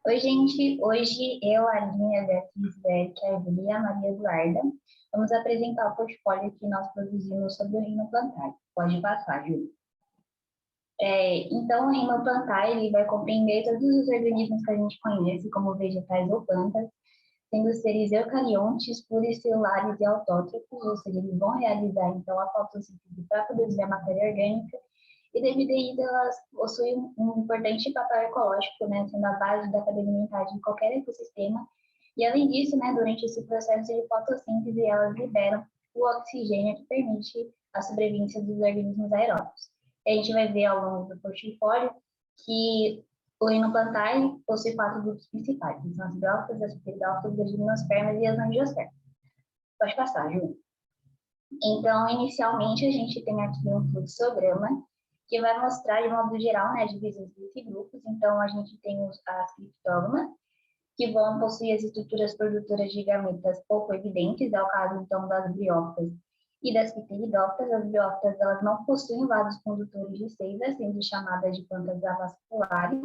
Oi, gente. Hoje eu, a Aline, a Beatriz, a Erika, a Evelyn e a Maria Eduarda vamos apresentar o portfólio que nós produzimos sobre o Reino Plantar. Pode passar, Ju. Então, o Reino Plantar ele vai compreender todos os organismos que a gente conhece, como vegetais ou plantas, sendo seres eucariontes, pluricelulares e autótrofos, ou seja, eles vão realizar, então, a fotossíntese para produzir a matéria orgânica, e devido a isso, elas possuem um importante papel ecológico, né, sendo a base da cadeia alimentar de qualquer ecossistema. E, além disso, né, durante esse processo de fotossíntese, elas liberam o oxigênio que permite a sobrevivência dos organismos aeróbios. E a gente vai ver ao longo do portfólio que o reino plantar possui quatro grupos principais, que são as brófitas, as pteridófitas, as gimnospermas e as angiospermas. Pode passar, Ju. Então, inicialmente, a gente tem aqui um fluxograma que vai mostrar, de modo geral, né, divisões de grupos. Então, a gente tem as criptógamas, que vão possuir as estruturas produtoras de gametas pouco evidentes, é o caso, então, das briófitas e das pteridófitas. As briófitas, elas não possuem vasos condutores de seiva, sendo chamadas de plantas avasculares,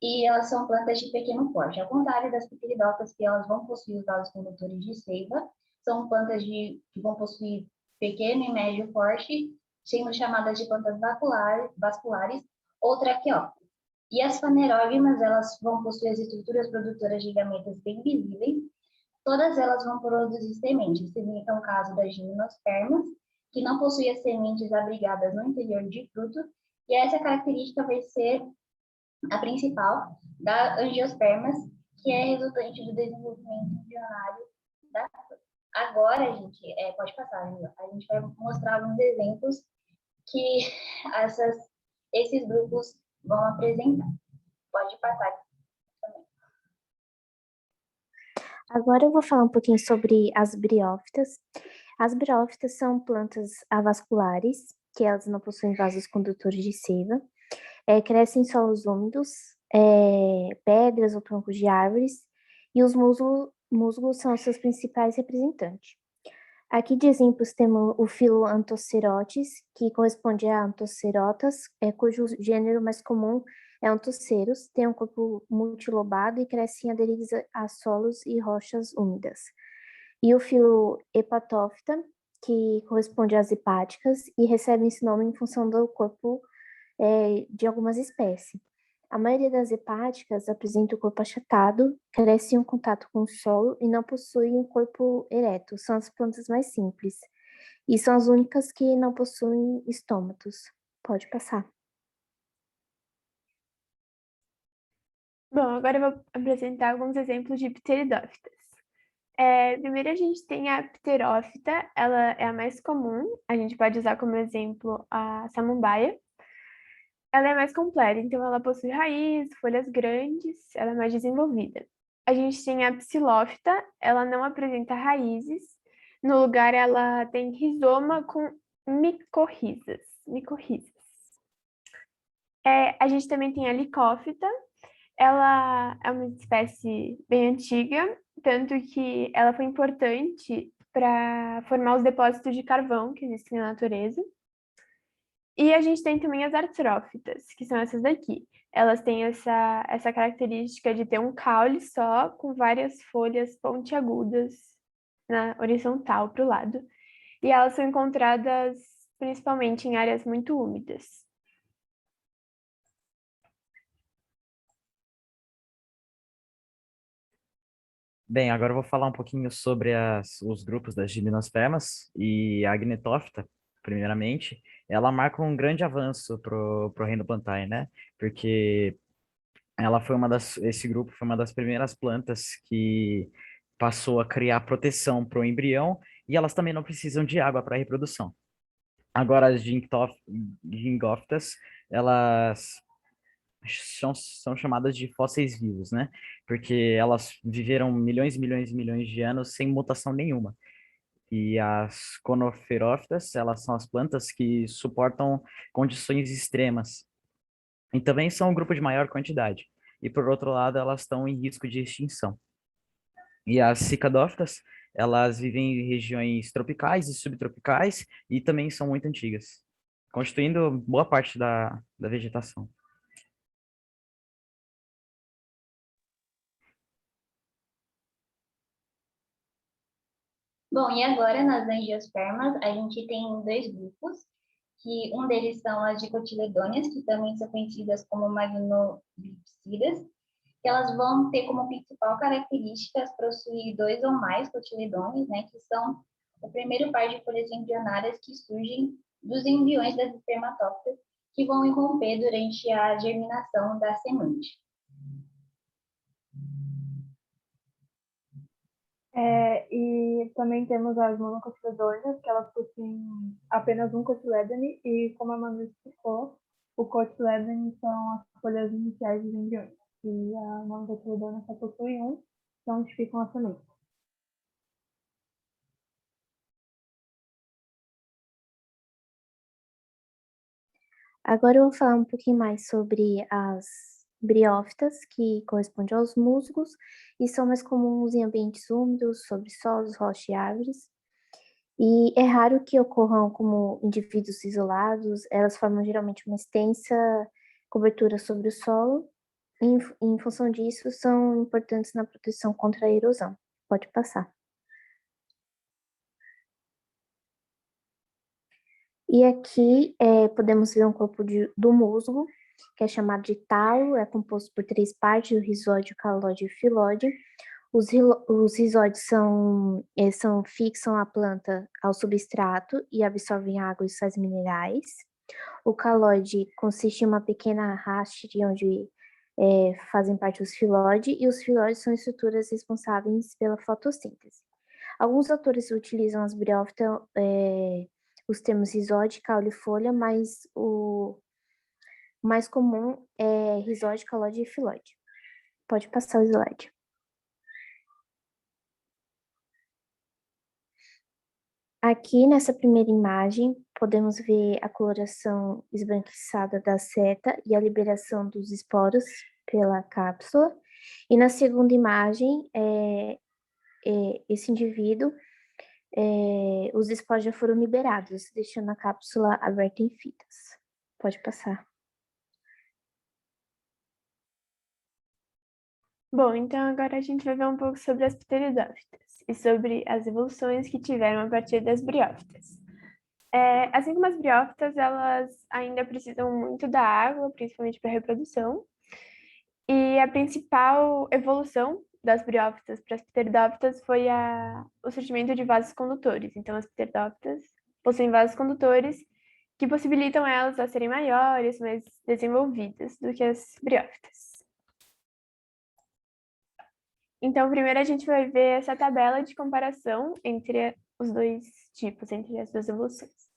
e elas são plantas de pequeno porte. Ao contrário das pteridófitas, que elas vão possuir os vasos condutores de seiva, são plantas que vão possuir pequeno e médio porte, sendo chamadas de plantas vasculares ou traqueófitas. E as fanerógamas, elas vão possuir as estruturas produtoras de gametas bem visíveis. Todas elas vão produzir sementes, sendo então o caso das gimnospermas, que não possuem as sementes abrigadas no interior de fruto, e essa característica vai ser a principal da angiospermas, que é resultante do desenvolvimento embrionário da fruta. Agora, gente, pode passar, a gente vai mostrar alguns exemplos que esses grupos vão apresentar. Pode passar também. Agora eu vou falar um pouquinho sobre as briófitas. As briófitas são plantas avasculares, que elas não possuem vasos condutores de seiva, crescem em solos úmidos, pedras ou troncos de árvores, e os musgos são seus principais representantes. Aqui de exemplos temos o filo Anthocerotes, que corresponde a Anthocerotas, cujo gênero mais comum é Anthoceros, tem um corpo multilobado e crescem aderidos a solos e rochas úmidas. E o filo Hepatophyta, que corresponde às hepáticas e recebe esse nome em função do corpo de algumas espécies. A maioria das hepáticas apresenta o corpo achatado, cresce em contato com o solo e não possui um corpo ereto. São as plantas mais simples. E são as únicas que não possuem estômatos. Pode passar. Bom, agora eu vou apresentar alguns exemplos de pteridófitas. Primeiro a gente tem a pterófita, ela é a mais comum, a gente pode usar como exemplo a samambaia. Ela é mais completa, então ela possui raiz, folhas grandes, ela é mais desenvolvida. A gente tem a psilófita, ela não apresenta raízes, no lugar ela tem rizoma com micorrizas. A gente também tem a licófita, ela é uma espécie bem antiga, tanto que ela foi importante para formar os depósitos de carvão que existem na natureza. E a gente tem também as artrófitas, que são essas daqui. Elas têm essa característica de ter um caule só, com várias folhas pontiagudas na horizontal para o lado. E elas são encontradas principalmente em áreas muito úmidas. Bem, agora eu vou falar um pouquinho sobre os grupos das gimnospermas e a Agnetophyta, primeiramente. Ela marca um grande avanço pro reino plantae, né? Porque esse grupo foi uma das primeiras plantas que passou a criar proteção para o embrião e elas também não precisam de água para a reprodução. Agora, as gingófitas, elas são chamadas de fósseis vivos, né? Porque elas viveram milhões e milhões e milhões de anos sem mutação nenhuma. E as conoferófitas, elas são as plantas que suportam condições extremas. E também são um grupo de maior quantidade. E, por outro lado, elas estão em risco de extinção. E as cicadófitas, elas vivem em regiões tropicais e subtropicais e também são muito antigas, constituindo boa parte da vegetação. Bom, e agora nas angiospermas a gente tem dois grupos, que um deles são as dicotiledôneas, que também são conhecidas como magnobipsidas, que elas vão ter como principal característica possuir dois ou mais cotiledôneos, né, que são o primeiro par de folhas embrionárias que surgem dos embriões das espermatófitas, que vão irromper durante a germinação da semente. E também temos as monocotiledôneas, que elas possuem apenas um cotiledone, e como a Manu explicou, o cotiledone são as folhas iniciais dos embriões, e a monocotiledônia só possui um, que é onde ficam as sementes. Agora eu vou falar um pouquinho mais sobre as briófitas, que correspondem aos musgos, e são mais comuns em ambientes úmidos, sobre solos, rochas e árvores. E é raro que ocorram como indivíduos isolados, elas formam geralmente uma extensa cobertura sobre o solo, e em função disso são importantes na proteção contra a erosão. Pode passar. E aqui podemos ver um corpo do musgo, que é chamado de talo, é composto por três partes, o rizóide, o calóide e o filóide. Os rizóides fixam a planta ao substrato e absorvem água e sais minerais. O calóide consiste em uma pequena haste de onde fazem parte os filóide, e os filóides são estruturas responsáveis pela fotossíntese. Alguns autores utilizam as briófitas, os termos rizóide, caule e folha, mas o mais comum é rizóide, calóide e filóide. Pode passar o slide. Aqui nessa primeira imagem, podemos ver a coloração esbranquiçada da seta e a liberação dos esporos pela cápsula. E na segunda imagem, esse indivíduo, os esporos já foram liberados, deixando a cápsula aberta em fitas. Pode passar. Bom, então agora a gente vai ver um pouco sobre as pteridófitas e sobre as evoluções que tiveram a partir das briófitas. Assim como as briófitas, elas ainda precisam muito da água, principalmente para a reprodução. E a principal evolução das briófitas para as pteridófitas foi o surgimento de vasos condutores. Então, as pteridófitas possuem vasos condutores que possibilitam elas a serem maiores, mais desenvolvidas do que as briófitas. Então, primeiro a gente vai ver essa tabela de comparação entre os dois tipos, entre as duas evoluções.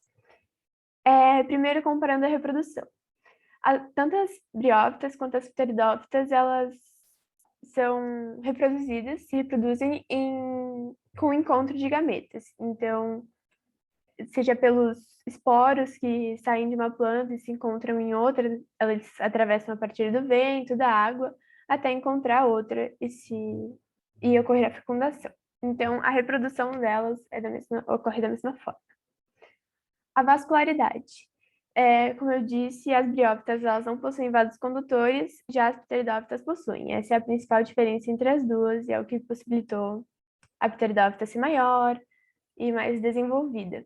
Primeiro, comparando a reprodução. Tanto as briófitas quanto as pteridófitas, elas são reproduzidas, se reproduzem com o encontro de gametas. Então, seja pelos esporos que saem de uma planta e se encontram em outra, elas atravessam a partir do vento, da água, até encontrar outra e ocorrer a fecundação. Então, a reprodução delas ocorre da mesma forma. A vascularidade. Como eu disse, as briófitas elas não possuem vasos condutores, já as pteridófitas possuem. Essa é a principal diferença entre as duas e é o que possibilitou a pteridófita ser maior e mais desenvolvida.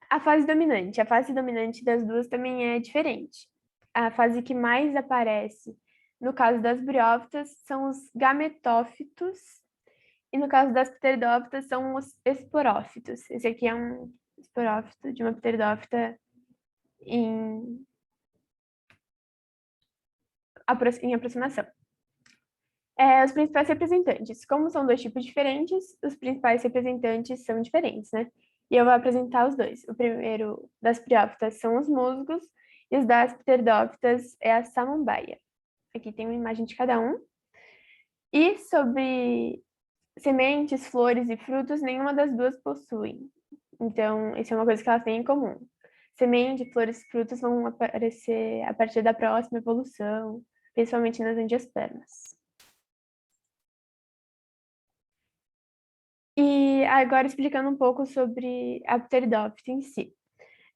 A fase dominante. A fase dominante das duas também é diferente. A fase que mais aparece no caso das briófitas são os gametófitos e no caso das pteridófitas são os esporófitos. Esse aqui é um esporófito de uma pteridófita em aproximação. Os principais representantes. Como são dois tipos diferentes, os principais representantes são diferentes, né? E eu vou apresentar os dois. O primeiro das briófitas são os musgos e os das pteridófitas é a samambaia. Aqui tem uma imagem de cada um. E sobre sementes, flores e frutos, nenhuma das duas possuem. Então, isso é uma coisa que elas têm em comum. Sementes, flores e frutos vão aparecer a partir da próxima evolução, principalmente nas angiospermas. E agora explicando um pouco sobre a pteridófita em si.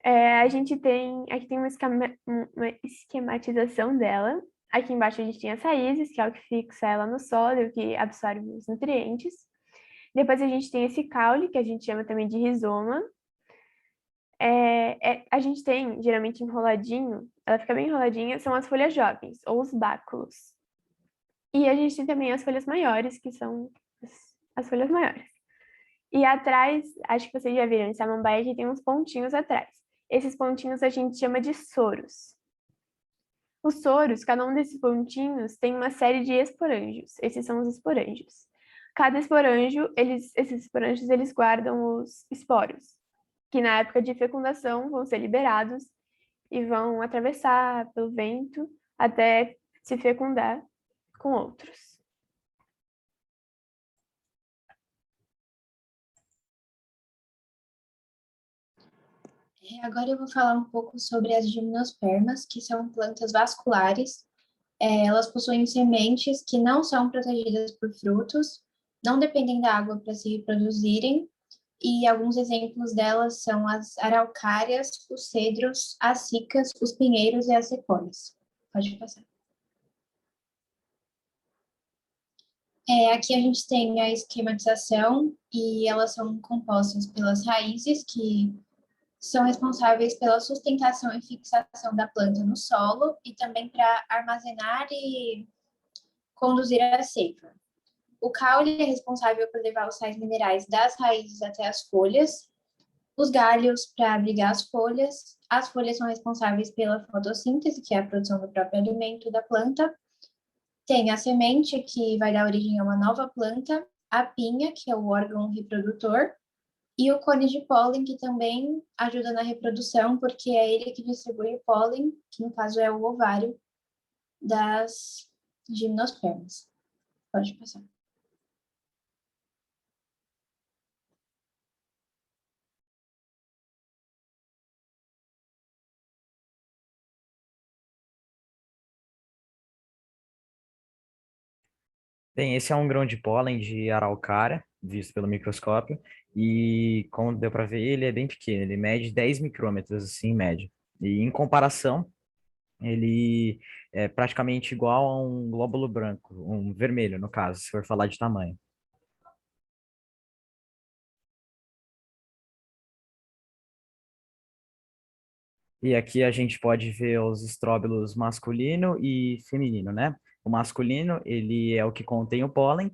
A gente tem, aqui tem uma esquematização dela. Aqui embaixo a gente tem as raízes, que é o que fixa ela no solo e o que absorve os nutrientes. Depois a gente tem esse caule, que a gente chama também de rizoma. A gente tem, geralmente enroladinho, ela fica bem enroladinha, são as folhas jovens, ou os báculos. E a gente tem também as folhas maiores, que são as folhas maiores. E atrás, acho que vocês já viram, em samambaia que tem uns pontinhos atrás. Esses pontinhos a gente chama de soros. Os soros, cada um desses pontinhos tem uma série de esporângios. Esses são os esporângios. Cada esporângio, esses esporângios, eles guardam os esporos, que na época de fecundação vão ser liberados e vão atravessar pelo vento até se fecundar com outros. Agora eu vou falar um pouco sobre as gimnospermas, que são plantas vasculares. Elas possuem sementes que não são protegidas por frutos, não dependem da água para se reproduzirem, e alguns exemplos delas são as araucárias, os cedros, as cicas, os pinheiros e as sequoias. Pode passar. Aqui a gente tem a esquematização, e elas são compostas pelas raízes, que são responsáveis pela sustentação e fixação da planta no solo e também para armazenar e conduzir a seca. O caule é responsável por levar os sais minerais das raízes até as folhas, os galhos para abrigar as folhas são responsáveis pela fotossíntese, que é a produção do próprio alimento da planta, tem a semente, que vai dar origem a uma nova planta, a pinha, que é o órgão reprodutor, e o cone de pólen, que também ajuda na reprodução, porque é ele que distribui o pólen, que no caso é o ovário das gimnospermas. Pode passar. Bem, esse é um grão de pólen de araucária, visto pelo microscópio, e como deu para ver, ele é bem pequeno, ele mede 10 micrômetros, assim, em média. E em comparação, ele é praticamente igual a um glóbulo branco, um vermelho, no caso, se for falar de tamanho. E aqui a gente pode ver os estróbilos masculino e feminino, né? O masculino, ele é o que contém o pólen,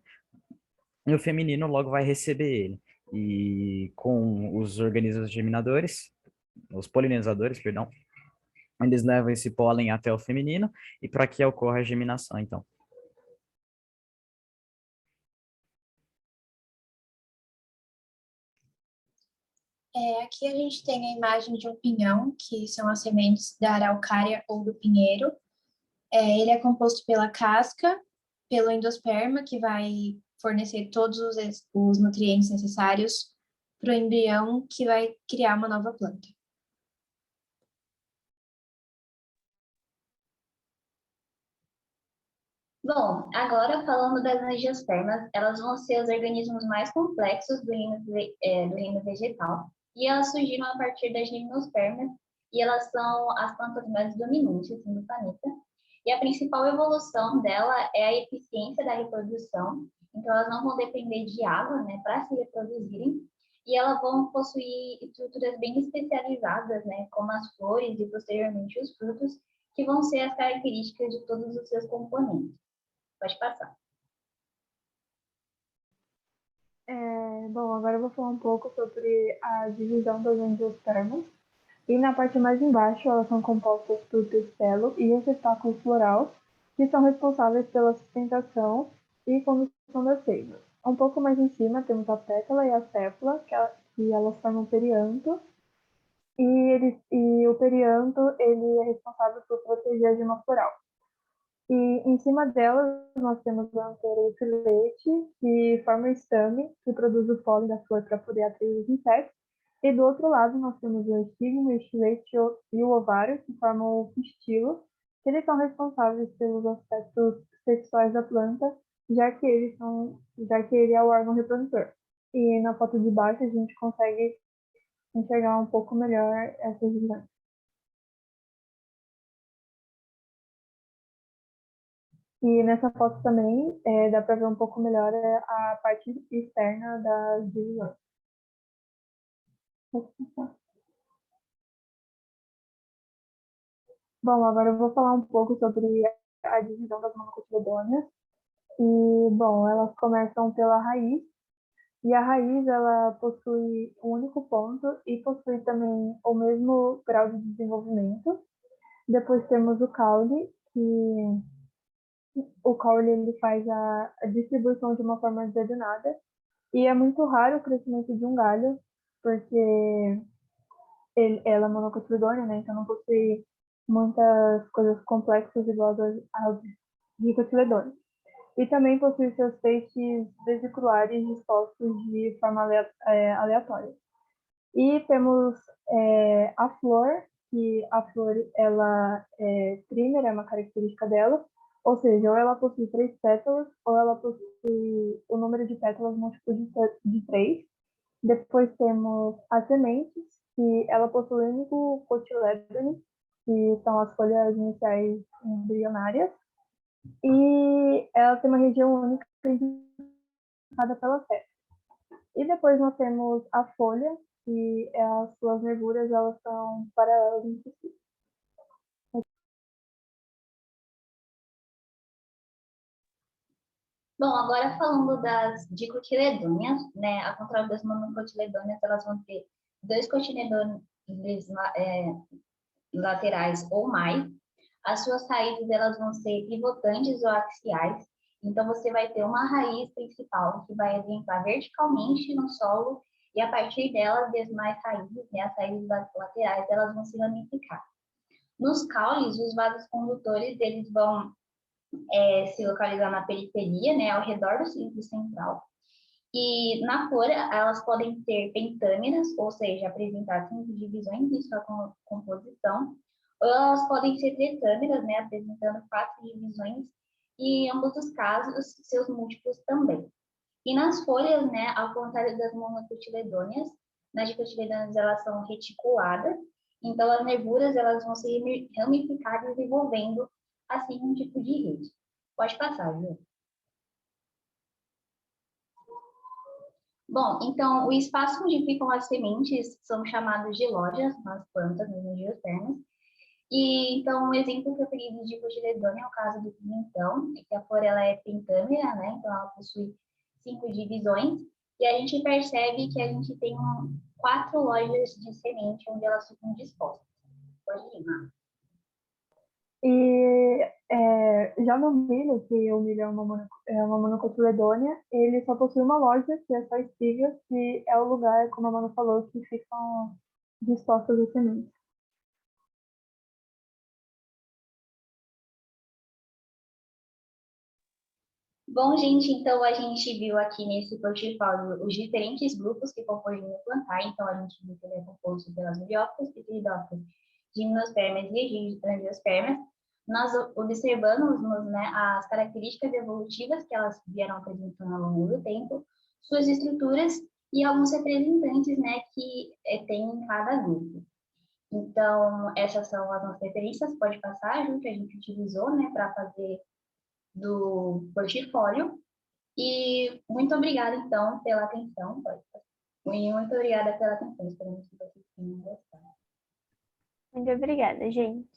e o feminino logo vai receber ele. E com os organismos germinadores, os polinizadores, perdão, eles levam esse pólen até o feminino e para que ocorra a germinação, então. Aqui a gente tem a imagem de um pinhão, que são as sementes da araucária ou do pinheiro. Ele é composto pela casca, pelo endosperma, que vai fornecer todos os nutrientes necessários para o embrião, que vai criar uma nova planta. Bom, agora falando das angiospermas, elas vão ser os organismos mais complexos do reino vegetal, e elas surgiram a partir das gimnospermas, e elas são as plantas mais dominantes assim, do planeta. E a principal evolução dela é a eficiência da reprodução, então elas não vão depender de água, né, para se reproduzirem, e elas vão possuir estruturas bem especializadas, né, como as flores e posteriormente os frutos, que vão ser as características de todos os seus componentes. Pode passar. Bom, agora eu vou falar um pouco sobre a divisão das angiospermas. E na parte mais embaixo, elas são compostas por pistilo e receptáculo floral, que são responsáveis pela sustentação e condução das seivas. Um pouco mais em cima temos a pétala e a sépala, que elas formam perianto, e o perianto ele é responsável por proteger a gema floral. E em cima delas nós temos a antera e o filete, que forma o estame, que produz o pólen da flor para poder atrair os insetos. E do outro lado nós temos o estigma, o estilete e o ovário, que formam o pistilo, que eles são responsáveis pelos aspectos sexuais da planta, já que ele é o órgão reprodutor. E na foto de baixo a gente consegue enxergar um pouco melhor essas divisões. E nessa foto também dá para ver um pouco melhor a parte externa das divisões. Bom, agora eu vou falar um pouco sobre a divisão das monocotiledôneas. E, bom, elas começam pela raiz, e a raiz ela possui um único ponto e possui também o mesmo grau de desenvolvimento. Depois temos o caule, que o caule ele faz a distribuição de uma forma desordenada, e é muito raro o crescimento de um galho, porque ela é monocotiledônea, né? Então não possui muitas coisas complexas igual às dicotiledôneas. E também possui seus feixes vesiculares dispostos de forma aleatória. E temos a flor, que a flor ela é trímer, é uma característica dela, ou seja, ou ela possui 3 pétalas, ou ela possui o número de pétalas múltiplo de 3. Depois temos as sementes, que ela possui o único cotilédone, que são as folhas iniciais embrionárias, e ela tem uma região única indicada pela seta. E depois nós temos a folha, que as suas nervuras elas são paralelas entre si. Bom, agora falando das dicotiledôneas, né? Ao contrário das monocotiledôneas, elas vão ter 2 cotiledôneos laterais ou mais. As suas raízes elas vão ser pivotantes ou axiais. Então, você vai ter uma raiz principal que vai adentrar verticalmente no solo e, a partir dela, as demais raízes, né, as raízes laterais, elas vão se ramificar. Nos caules, os vasos condutores, eles vão se localizar na periferia, né, ao redor do centro central. E na flor, elas podem ser pentâmeras, ou seja, apresentar 5 divisões em sua composição, ou elas podem ser tritâmeras, né, apresentando 4 divisões, e em ambos os casos, seus múltiplos também. E nas folhas, né, ao contrário das monocotiledôneas, nas dicotiledôneas elas são reticuladas, então as nervuras elas vão se ramificar desenvolvendo assim um tipo de rede. Pode passar, viu? Bom, então, o espaço onde ficam as sementes são chamados de lojas nas plantas, nas angiospermas. E, então, um exemplo preferido de cotiledônea é o caso do pimentão, que a flor ela é pentâmera, né? Então, ela possui 5 divisões. E a gente percebe que a gente tem 4 lojas de semente onde elas ficam dispostas. Pode ir, Mar. E já no milho, que o milho é uma monocotiledônea, ele só possui uma loja, que é só espigas, que é o lugar, como a Manu falou, que ficam dispostas as sementes. Bom, gente, então a gente viu aqui nesse portfólio os diferentes grupos que compõem o plantar. Então, a gente viu que ele é composto pelas briófitas, pteridófitas, gimnospermas e angiospermas. Nós observamos, né, as características evolutivas que elas vieram apresentando ao longo do tempo, suas estruturas e alguns representantes, né, que tem em cada grupo. Então, essas são as nossas referências. Pode passar, Ju, que a gente utilizou, né, para fazer do portfólio. E muito obrigada, então, pela atenção. E muito obrigada pela atenção. Esperamos que vocês tenham gostado. Muito obrigada, gente.